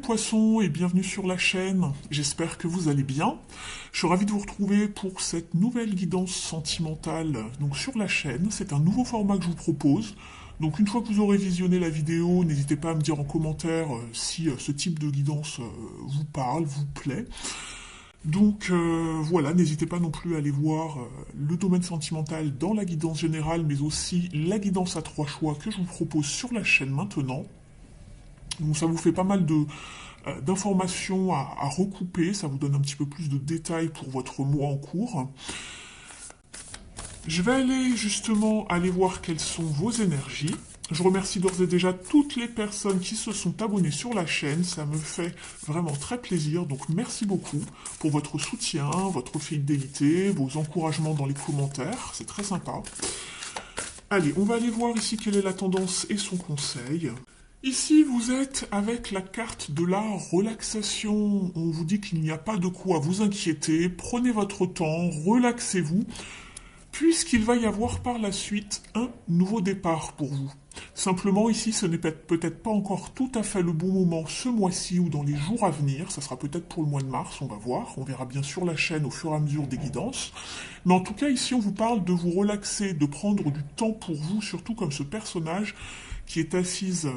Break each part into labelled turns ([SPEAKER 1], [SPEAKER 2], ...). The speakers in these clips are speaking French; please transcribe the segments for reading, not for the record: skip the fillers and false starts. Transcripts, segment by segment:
[SPEAKER 1] poissons et bienvenue sur la chaîne, j'espère que vous allez bien. Je suis ravi de vous retrouver pour cette nouvelle guidance sentimentale donc sur la chaîne. C'est un nouveau format que je vous propose. Donc une fois que vous aurez visionné la vidéo, n'hésitez pas à me dire en commentaire si ce type de guidance vous parle, vous plaît. Donc voilà, n'hésitez pas non plus à aller voir le domaine sentimental dans la guidance générale, mais aussi la guidance à 3 choix que je vous propose sur la chaîne maintenant. Donc ça vous fait pas mal d'informations à recouper, ça vous donne un petit peu plus de détails pour votre mois en cours. Je vais aller voir quelles sont vos énergies. Je remercie d'ores et déjà toutes les personnes qui se sont abonnées sur la chaîne, ça me fait vraiment très plaisir, donc merci beaucoup pour votre soutien, votre fidélité, vos encouragements dans les commentaires, c'est très sympa. Allez, on va aller voir ici quelle est la tendance et son conseil. Ici, vous êtes avec la carte de la relaxation. On vous dit qu'il n'y a pas de quoi vous inquiéter. Prenez votre temps, relaxez-vous, puisqu'il va y avoir par la suite un nouveau départ pour vous. Simplement, ici, ce n'est peut-être pas encore tout à fait le bon moment ce mois-ci ou dans les jours à venir. Ça sera peut-être pour le mois de mars, on va voir. On verra bien sur la chaîne au fur et à mesure des guidances. Mais en tout cas, ici, on vous parle de vous relaxer, de prendre du temps pour vous, surtout comme ce personnage qui est assise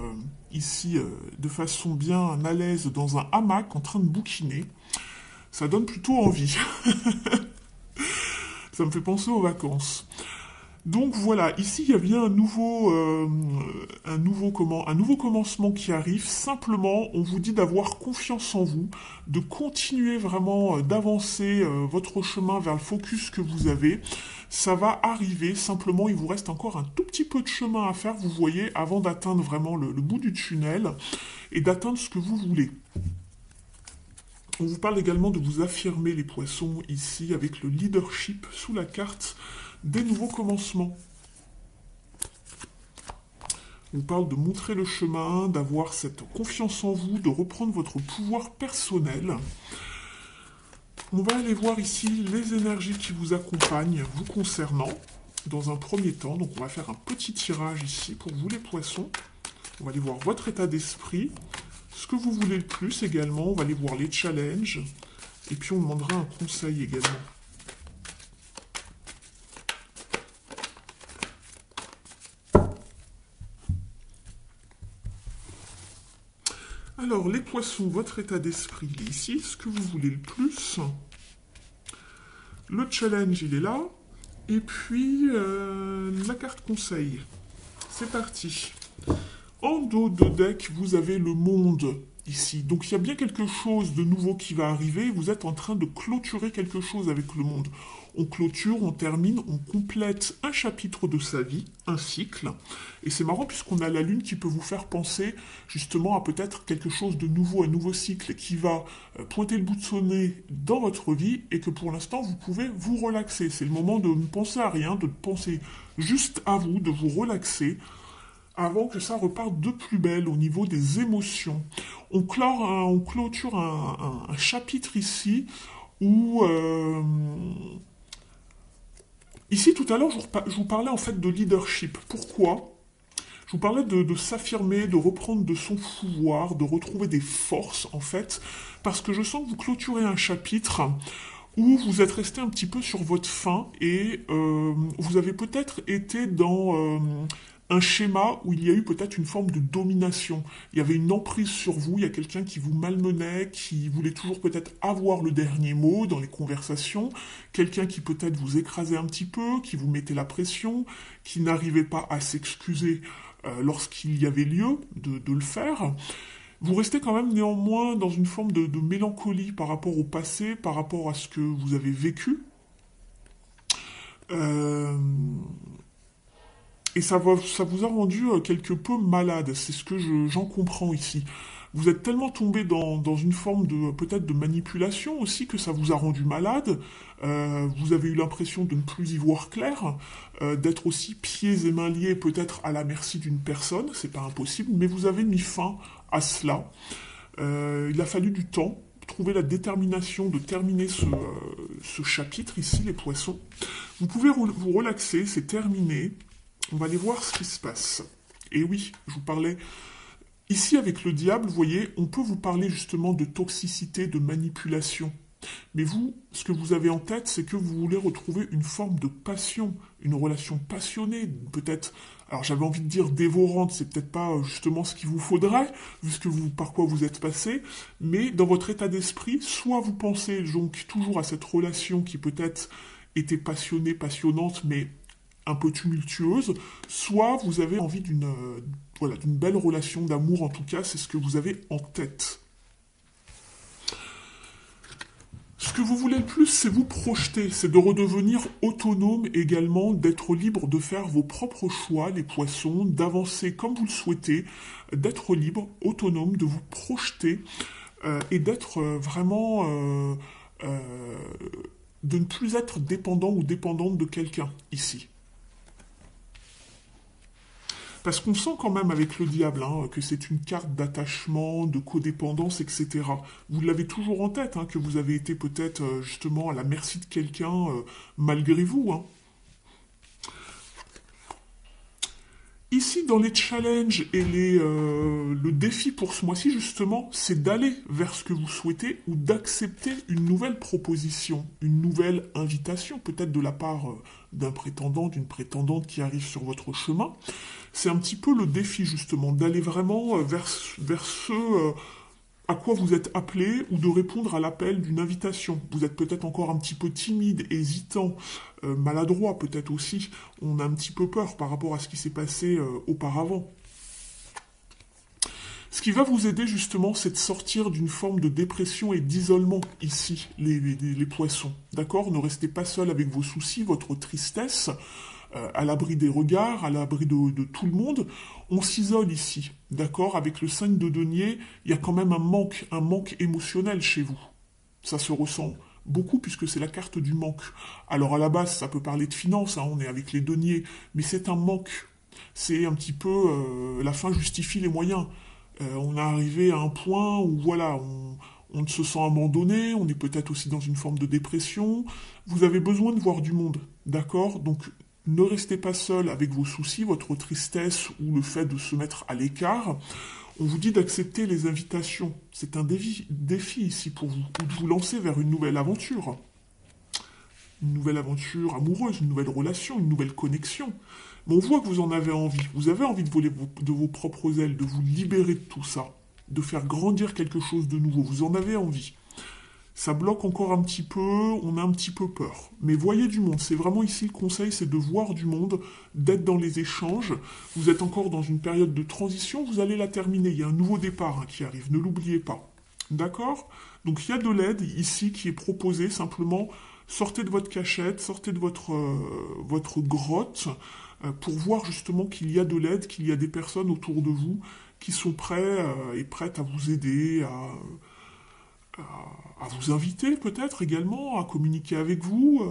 [SPEAKER 1] ici de façon bien à l'aise dans un hamac en train de bouquiner. Ça donne plutôt envie. Ça me fait penser aux vacances. Donc voilà, ici il y a bien un nouveau commencement qui arrive. Simplement, on vous dit d'avoir confiance en vous, de continuer vraiment d'avancer votre chemin vers le focus que vous avez. Ça va arriver, simplement il vous reste encore un tout petit peu de chemin à faire, vous voyez, avant d'atteindre vraiment le bout du tunnel et d'atteindre ce que vous voulez. On vous parle également de vous affirmer les poissons ici avec le leadership sous la carte des nouveaux commencements. On vous parle de montrer le chemin, d'avoir cette confiance en vous, de reprendre votre pouvoir personnel. On va aller voir ici les énergies qui vous accompagnent, vous concernant, dans un premier temps. Donc on va faire un petit tirage ici pour vous les poissons. On va aller voir votre état d'esprit, ce que vous voulez le plus également. On va aller voir les challenges. Et puis on demandera un conseil également. Alors, les poissons, votre état d'esprit, il est ici. Ce que vous voulez le plus. Le challenge, il est là. Et puis, la carte conseil. C'est parti. En dos de deck, vous avez le monde ici. Donc, il y a bien quelque chose de nouveau qui va arriver. Vous êtes en train de clôturer quelque chose avec le monde. On clôture, on termine, on complète un chapitre de sa vie, un cycle. Et c'est marrant puisqu'on a la lune qui peut vous faire penser justement à peut-être quelque chose de nouveau, un nouveau cycle qui va pointer le bout de son nez dans votre vie et que pour l'instant vous pouvez vous relaxer. C'est le moment de ne penser à rien, de penser juste à vous, de vous relaxer avant que ça reparte de plus belle au niveau des émotions. On clôture un chapitre ici où... Ici, tout à l'heure, je vous parlais en fait de leadership. Pourquoi ? Je vous parlais de s'affirmer, de reprendre de son pouvoir, de retrouver des forces, en fait, parce que je sens que vous clôturez un chapitre où vous êtes resté un petit peu sur votre faim et vous avez peut-être été dans un schéma où il y a eu peut-être une forme de domination. Il y avait une emprise sur vous, il y a quelqu'un qui vous malmenait, qui voulait toujours peut-être avoir le dernier mot dans les conversations, quelqu'un qui peut-être vous écrasait un petit peu, qui vous mettait la pression, qui n'arrivait pas à s'excuser lorsqu'il y avait lieu de le faire. Vous restez quand même néanmoins dans une forme de mélancolie par rapport au passé, par rapport à ce que vous avez vécu. Et ça vous a rendu quelque peu malade, c'est ce que j'en comprends ici. Vous êtes tellement tombé dans une forme de peut-être de manipulation aussi que ça vous a rendu malade. Vous avez eu l'impression de ne plus y voir clair, d'être aussi pieds et mains liés peut-être à la merci d'une personne, c'est pas impossible, mais vous avez mis fin à cela. Il a fallu du temps, trouver la détermination de terminer ce chapitre ici, les poissons. Vous pouvez vous relaxer, c'est terminé. On va aller voir ce qui se passe. Et oui, je vous parlais Ici, avec le diable, vous voyez, on peut vous parler justement de toxicité, de manipulation. Mais vous, ce que vous avez en tête, c'est que vous voulez retrouver une forme de passion, une relation passionnée, peut-être. Alors j'avais envie de dire dévorante, c'est peut-être pas justement ce qu'il vous faudrait, vu ce que vous, par quoi vous êtes passé, mais dans votre état d'esprit, soit vous pensez donc toujours à cette relation qui peut-être était passionnée, passionnante, mais un peu tumultueuse, soit vous avez envie d'une voilà, d'une belle relation d'amour, en tout cas, c'est ce que vous avez en tête. Ce que vous voulez le plus, c'est vous projeter, c'est de redevenir autonome également, d'être libre de faire vos propres choix, les poissons, d'avancer comme vous le souhaitez, d'être libre, autonome, de vous projeter et d'être vraiment... de ne plus être dépendant ou dépendante de quelqu'un ici. Parce qu'on sent quand même avec le diable que c'est une carte d'attachement, de codépendance, etc. Vous l'avez toujours en tête, que vous avez été peut-être justement à la merci de quelqu'un malgré vous. Ici, dans les challenges et le défi pour ce mois-ci, justement, c'est d'aller vers ce que vous souhaitez ou d'accepter une nouvelle proposition, une nouvelle invitation, peut-être de la part d'un prétendant, d'une prétendante qui arrive sur votre chemin. C'est un petit peu le défi, justement, d'aller vraiment vers ce à quoi vous êtes appelé ou de répondre à l'appel d'une invitation. Vous êtes peut-être encore un petit peu timide, hésitant, maladroit peut-être aussi. On a un petit peu peur par rapport à ce qui s'est passé auparavant. Ce qui va vous aider justement, c'est de sortir d'une forme de dépression et d'isolement ici, les poissons. D'accord? Ne restez pas seul avec vos soucis, votre tristesse, à l'abri des regards, à l'abri de tout le monde. On s'isole ici, d'accord? Avec le 5 de denier, il y a quand même un manque émotionnel chez vous. Ça se ressent beaucoup puisque c'est la carte du manque. Alors à la base, ça peut parler de finances, on est avec les deniers, mais c'est un manque. C'est un petit peu la fin justifie les moyens. On est arrivé à un point où voilà, on se sent abandonné, on est peut-être aussi dans une forme de dépression. Vous avez besoin de voir du monde, d'accord? Donc ne restez pas seul avec vos soucis, votre tristesse ou le fait de se mettre à l'écart. On vous dit d'accepter les invitations. C'est un défi ici pour vous, ou de vous lancer vers une nouvelle aventure. Une nouvelle aventure amoureuse, une nouvelle relation, une nouvelle connexion. Mais on voit que vous en avez envie. Vous avez envie de voler de vos propres ailes, de vous libérer de tout ça, de faire grandir quelque chose de nouveau. Vous en avez envie. Ça bloque encore un petit peu, on a un petit peu peur. Mais voyez du monde, c'est vraiment ici le conseil, c'est de voir du monde, d'être dans les échanges. Vous êtes encore dans une période de transition, vous allez la terminer. Il y a un nouveau départ qui arrive, ne l'oubliez pas. D'accord? Donc il y a de l'aide ici qui est proposée, simplement sortez de votre cachette, sortez de votre grotte pour voir justement qu'il y a de l'aide, qu'il y a des personnes autour de vous qui sont prêts et prêtes à vous aider, à vous inviter peut-être également, à communiquer avec vous.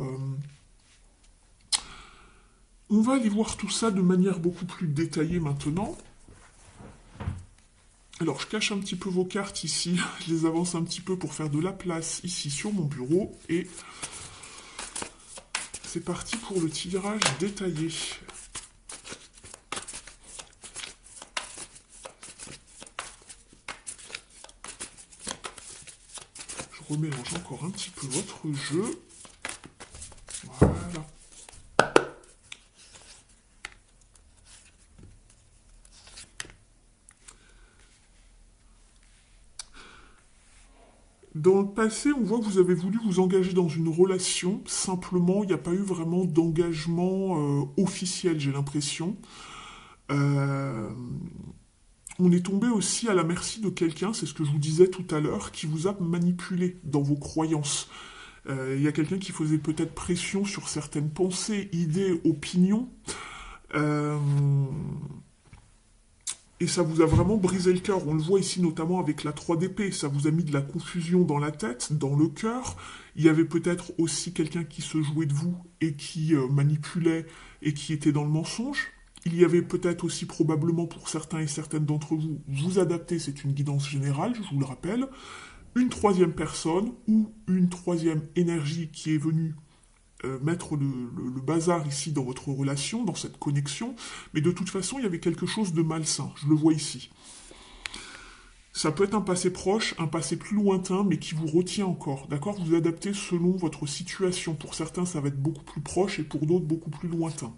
[SPEAKER 1] On va aller voir tout ça de manière beaucoup plus détaillée maintenant. Alors je cache un petit peu vos cartes ici, je les avance un petit peu pour faire de la place ici sur mon bureau et c'est parti pour le tirage détaillé. Je remélange encore un petit peu votre jeu. Voilà. Dans le passé, on voit que vous avez voulu vous engager dans une relation. Simplement, il n'y a pas eu vraiment d'engagement officiel, j'ai l'impression. Euh, on est tombé aussi à la merci de quelqu'un, c'est ce que je vous disais tout à l'heure, qui vous a manipulé dans vos croyances. Il y a quelqu'un qui faisait peut-être pression sur certaines pensées, idées, opinions. Euh, et ça vous a vraiment brisé le cœur. On le voit ici notamment avec la 3 d'épée. Ça vous a mis de la confusion dans la tête, dans le cœur. Il y avait peut-être aussi quelqu'un qui se jouait de vous et qui manipulait et qui était dans le mensonge. Il y avait peut-être aussi probablement pour certains et certaines d'entre vous, vous adapter, c'est une guidance générale, je vous le rappelle, une troisième personne ou une troisième énergie qui est venue mettre le bazar ici dans votre relation, dans cette connexion, mais de toute façon, il y avait quelque chose de malsain, je le vois ici. Ça peut être un passé proche, un passé plus lointain, mais qui vous retient encore, d'accord? Vous adaptez selon votre situation. Pour certains, ça va être beaucoup plus proche et pour d'autres, beaucoup plus lointain.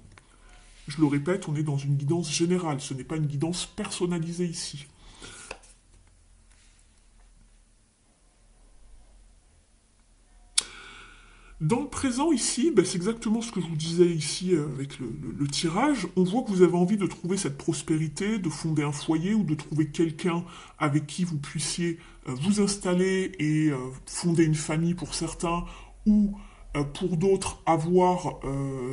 [SPEAKER 1] Je le répète, on est dans une guidance générale, ce n'est pas une guidance personnalisée ici. Dans le présent ici, ben, c'est exactement ce que je vous disais ici avec le tirage. On voit que vous avez envie de trouver cette prospérité, de fonder un foyer ou de trouver quelqu'un avec qui vous puissiez vous installer et fonder une famille pour certains ou pour d'autres avoir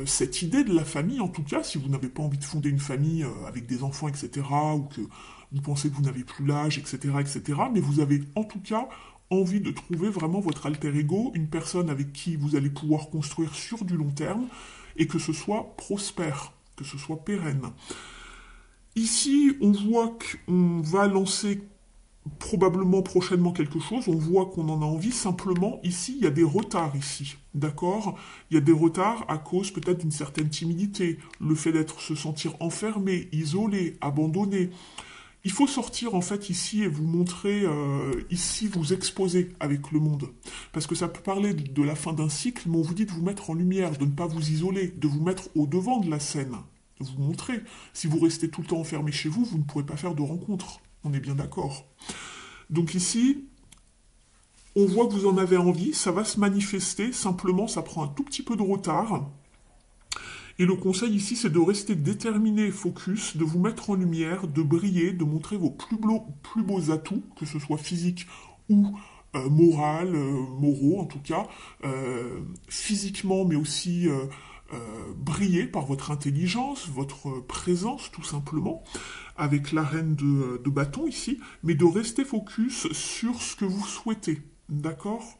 [SPEAKER 1] cette idée de la famille en tout cas, si vous n'avez pas envie de fonder une famille avec des enfants, etc., ou que vous pensez que vous n'avez plus l'âge, etc., etc., mais vous avez en tout cas envie de trouver vraiment votre alter ego, une personne avec qui vous allez pouvoir construire sur du long terme et que ce soit prospère, que ce soit pérenne. Ici, on voit qu'on va lancer probablement prochainement quelque chose, on voit qu'on en a envie, simplement ici il y a des retards ici, d'accord? Il y a des retards à cause peut-être d'une certaine timidité, le fait d'être se sentir enfermé, isolé, abandonné. Il faut sortir en fait ici et vous montrer, ici vous exposer avec le monde. Parce que ça peut parler de la fin d'un cycle, mais on vous dit de vous mettre en lumière, de ne pas vous isoler, de vous mettre au devant de la scène, de vous montrer. Si vous restez tout le temps enfermé chez vous, vous ne pourrez pas faire de rencontres. On est bien d'accord. Donc ici, on voit que vous en avez envie, ça va se manifester, simplement ça prend un tout petit peu de retard. Et le conseil ici, c'est de rester déterminé et focus, de vous mettre en lumière, de briller, de montrer vos plus beaux atouts, que ce soit physique ou moraux en tout cas, physiquement, mais aussi briller par votre intelligence, votre présence tout simplement, avec la reine de bâton ici, mais de rester focus sur ce que vous souhaitez, d'accord?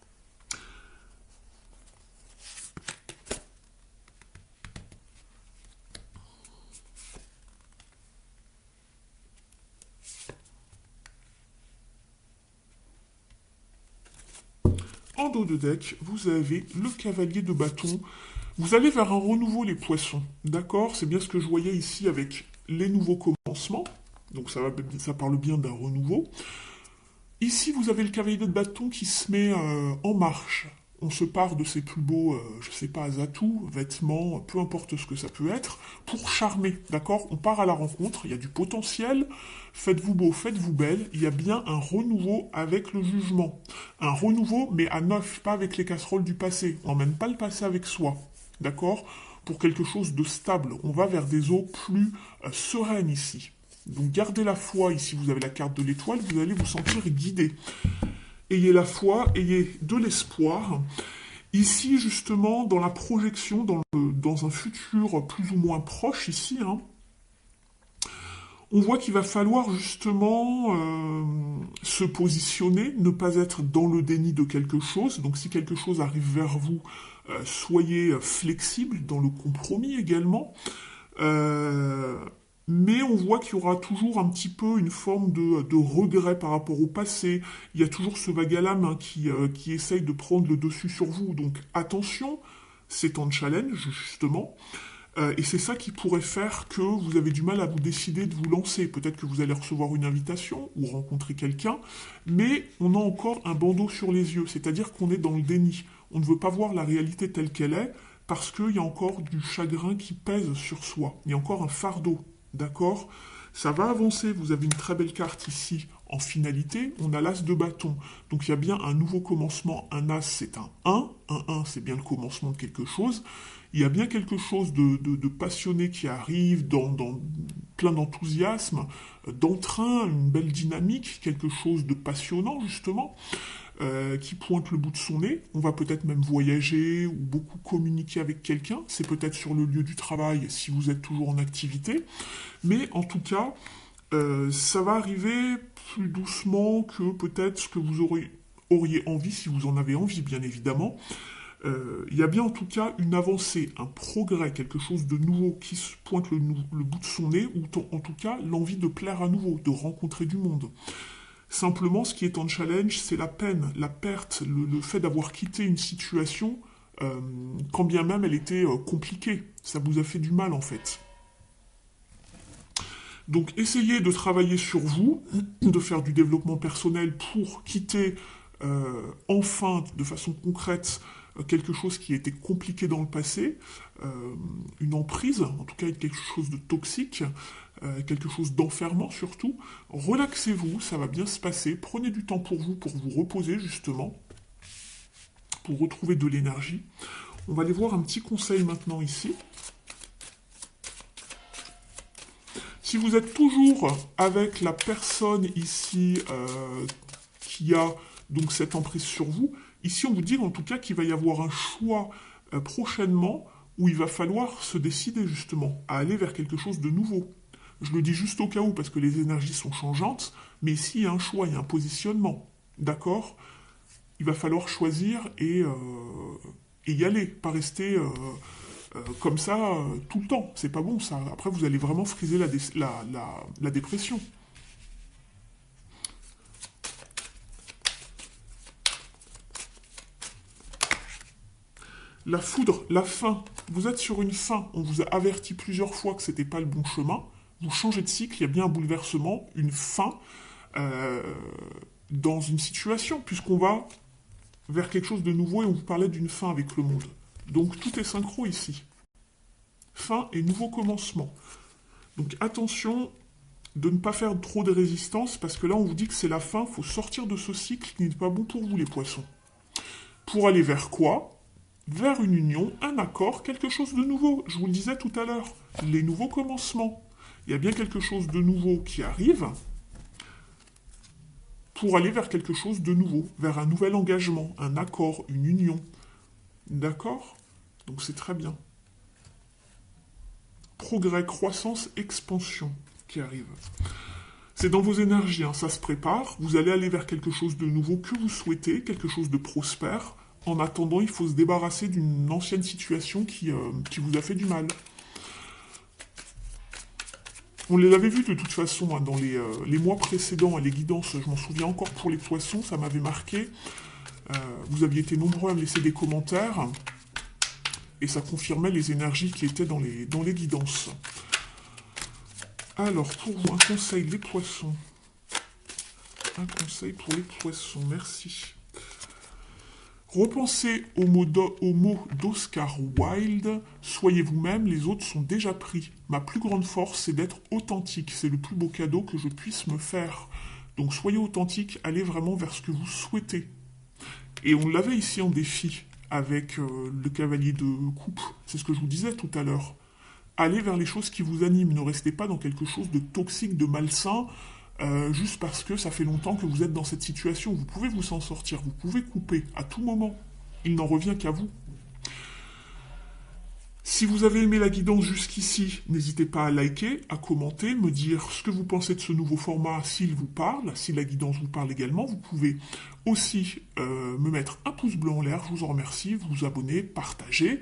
[SPEAKER 1] En dos de deck, vous avez le cavalier de bâton. Vous allez vers un renouveau, les poissons. D'accord? C'est bien ce que je voyais ici avec les nouveaux commencements. Donc ça parle bien d'un renouveau. Ici, vous avez le cavalier de bâton qui se met en marche. On se part de ses plus beaux, je sais pas, atouts, vêtements, peu importe ce que ça peut être, pour charmer, d'accord? On part à la rencontre, il y a du potentiel, faites-vous beau, faites-vous belle, il y a bien un renouveau avec le jugement. Un renouveau, mais à neuf, pas avec les casseroles du passé. On n'emmène pas le passé avec soi, d'accord? Pour quelque chose de stable, on va vers des eaux plus sereines ici. Donc gardez la foi, ici vous avez la carte de l'étoile, vous allez vous sentir guidé. Ayez la foi, ayez de l'espoir. Ici, justement, dans la projection, dans un futur plus ou moins proche, ici, hein, on voit qu'il va falloir justement se positionner, ne pas être dans le déni de quelque chose. Donc si quelque chose arrive vers vous, soyez flexible dans le compromis également. Mais on voit qu'il y aura toujours un petit peu une forme de regret par rapport au passé. Il y a toujours ce vague à l'âme hein, qui essaye de prendre le dessus sur vous. Donc attention, c'est un challenge justement. Et c'est ça qui pourrait faire que vous avez du mal à vous décider de vous lancer. Peut-être que vous allez recevoir une invitation ou rencontrer quelqu'un, mais on a encore un bandeau sur les yeux. C'est-à-dire qu'on est dans le déni. On ne veut pas voir la réalité telle qu'elle est parce qu'il y a encore du chagrin qui pèse sur soi. Il y a encore un fardeau. D'accord? Ça va avancer, vous avez une très belle carte ici en finalité, on a l'as de bâton. Donc il y a bien un nouveau commencement, un as c'est un 1 c'est bien le commencement de quelque chose. Il y a bien quelque chose de passionné qui arrive, dans plein d'enthousiasme, d'entrain, une belle dynamique, quelque chose de passionnant justement. Qui pointe le bout de son nez. On va peut-être même voyager ou beaucoup communiquer avec quelqu'un. C'est peut-être sur le lieu du travail si vous êtes toujours en activité. Mais en tout cas, ça va arriver plus doucement que peut-être ce que vous auriez envie, si vous en avez envie, bien évidemment. Il y a bien en tout cas une avancée, un progrès, quelque chose de nouveau qui se pointe le bout de son nez, ou en tout cas l'envie de plaire à nouveau, de rencontrer du monde. Simplement, ce qui est en challenge, c'est la peine, la perte, le fait d'avoir quitté une situation, quand bien même elle était compliquée. Ça vous a fait du mal, en fait. Donc essayez de travailler sur vous, de faire du développement personnel pour quitter enfin de façon concrète quelque chose qui a été compliqué dans le passé, une emprise, en tout cas quelque chose de toxique, quelque chose d'enfermant surtout. Relaxez-vous, ça va bien se passer. Prenez du temps pour vous reposer justement, pour retrouver de l'énergie. On va aller voir un petit conseil maintenant ici. Si vous êtes toujours avec la personne ici qui a donc cette emprise sur vous, ici on vous dit en tout cas qu'il va y avoir un choix prochainement où il va falloir se décider justement à aller vers quelque chose de nouveau. Je le dis juste au cas où parce que les énergies sont changeantes, mais ici il y a un choix, il y a un positionnement. D'accord? Il va falloir choisir et y aller, pas rester comme ça tout le temps. C'est pas bon ça. Après vous allez vraiment friser la dépression. La foudre, la fin. Vous êtes sur une fin. On vous a averti plusieurs fois que c'était pas le bon chemin. Vous changez de cycle, il y a bien un bouleversement, une fin dans une situation, puisqu'on va vers quelque chose de nouveau et on vous parlait d'une fin avec le monde. Donc tout est synchro ici. Fin et nouveau commencement. Donc attention de ne pas faire trop de résistance, parce que là on vous dit que c'est la fin, il faut sortir de ce cycle qui n'est pas bon pour vous les poissons. Pour aller vers quoi? Vers une union, un accord, quelque chose de nouveau. Je vous le disais tout à l'heure, les nouveaux commencements. Il y a bien quelque chose de nouveau qui arrive pour aller vers quelque chose de nouveau, vers un nouvel engagement, un accord, une union. D'accord? Donc c'est très bien. Progrès, croissance, expansion qui arrive. C'est dans vos énergies, hein, ça se prépare. Vous allez aller vers quelque chose de nouveau que vous souhaitez, quelque chose de prospère. En attendant, il faut se débarrasser d'une ancienne situation qui vous a fait du mal. On les avait vus de toute façon hein, dans les mois précédents, les guidances, je m'en souviens encore pour les poissons, ça m'avait marqué. Vous aviez été nombreux à me laisser des commentaires, et ça confirmait les énergies qui étaient dans les guidances. Alors, pour vous, un conseil, les poissons. Un conseil pour les poissons, merci. Repensez au mot d'Oscar Wilde, soyez vous-même, les autres sont déjà pris. Ma plus grande force, c'est d'être authentique, c'est le plus beau cadeau que je puisse me faire. Donc soyez authentique, allez vraiment vers ce que vous souhaitez. Et on l'avait ici en défi avec le cavalier de coupe, c'est ce que je vous disais tout à l'heure. Allez vers les choses qui vous animent, ne restez pas dans quelque chose de toxique, de malsain, juste parce que ça fait longtemps que vous êtes dans cette situation. Vous pouvez vous en sortir, vous pouvez couper à tout moment. Il n'en revient qu'à vous. Si vous avez aimé la guidance jusqu'ici, n'hésitez pas à liker, à commenter, me dire ce que vous pensez de ce nouveau format, s'il vous parle, si la guidance vous parle également. Vous pouvez aussi me mettre un pouce bleu en l'air, je vous en remercie, vous abonner, partager.